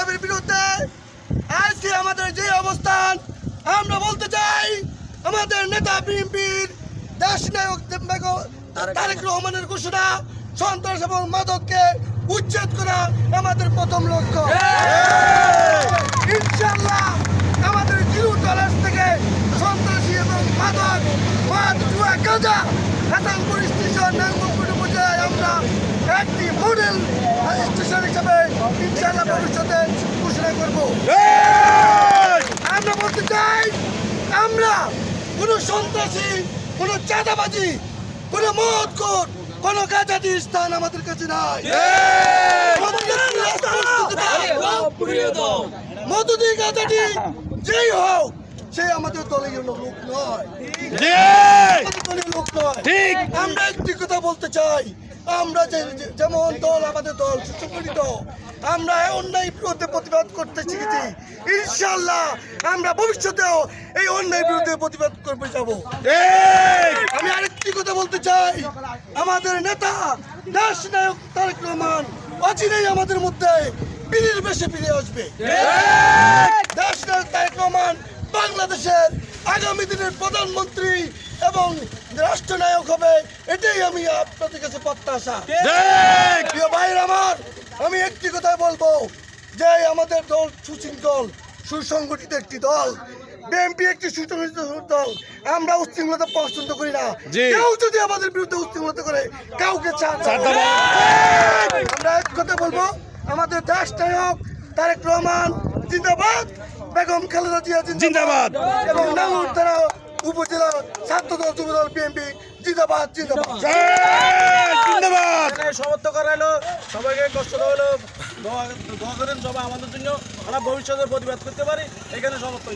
দাবির বিরুদ্ধে আজকে আমাদের যে অবস্থান, আমরা বলতে চাই আমাদের নেতা বিএনপির দেশনায়ক তারেক রহমানের ঘোষণা সন্ত্রাস এবং মাদককে উচ্ছেদ করা আমাদের প্রথম লক্ষ্য। ইনশাআল্লাহ আমাদের জিরো টলারেন্স থেকে সন্ত্রাসী এবং মাদক মদ জুয়া গাঁজা হাসানপুর স্টেশন নাঙ্গলপুর উপজেলায় আমরা একটি মডেল স্টেশন হিসেবে ইনশাআল্লাহ ভবিষ্যতে ঘোষণা করব। আমরা বলতে চাই আমরা কোনো সন্ত্রাসী, কোনো চাঁদাবাজি, কোনো মদখোর, কোনো গাঁজাটি স্থান আমাদের কাছে নাই। মধুদি গাঁজাটি যেই হোক সে আমাদের দলীয় লোক নয়, লোক নয়। আমরা একটি কথা বলতে চাই, আমরা যেমন দল, আমাদের দল সুসংগঠিত, আমরা অন্যায় বিরুদ্ধে প্রতিবাদ করতে শিখেছি। ইনশাআল্লাহ আমরা ভবিষ্যতেও এই অন্যায় বিরুদ্ধে প্রতিবাদ করতে যাব। আমি আরেকটি কথা বলতে চাই, আমাদের নেতা দেশ নায়ক তারেক রহমান অচিরেই আমাদের মধ্যে বীরের বেশে ফিরে আসবে। দেশ নায়ক তারেক রহমান বাংলাদেশের আগামী দিনের প্রধানমন্ত্রী এবং রাষ্ট্রনায়ক হবে, এটাই আমি আপনাদের কাছে প্রত্যাশা। প্রিয় ভাইয়ের আমার, আমি একটি কথা বলবো যে আমাদের দল সুশৃঙ্খল সুসংগঠিত একটি দল। বিএনপি একটি সুসংগঠিত দল। আমরা উচ্ছৃঙ্খলতা পছন্দ করি না। কেউ যদি আমাদের বিরুদ্ধে উচ্ছৃঙ্খলতা করে কাউকে আমরা এক কথা বলবো, আমাদের দেশ নায়ক তারেক রহমান জিন্দাবাদ, বেগম খালেদা জিয়া জিন্দাবাদ, এবং নাঙ্গলপাড়া উপজেলা ছাত্রদল যুবদল বিএনপি জিন্দাবাদ জিন্দাবাদ জিন্দাবাদ। সমর্থন করা হলো, সবাইকে কষ্ট হলো, দোয়া করেন সবাই আমাদের জন্য, আমরা ভবিষ্যতে প্রতিবাদ করতে পারি। এখানে সমর্থন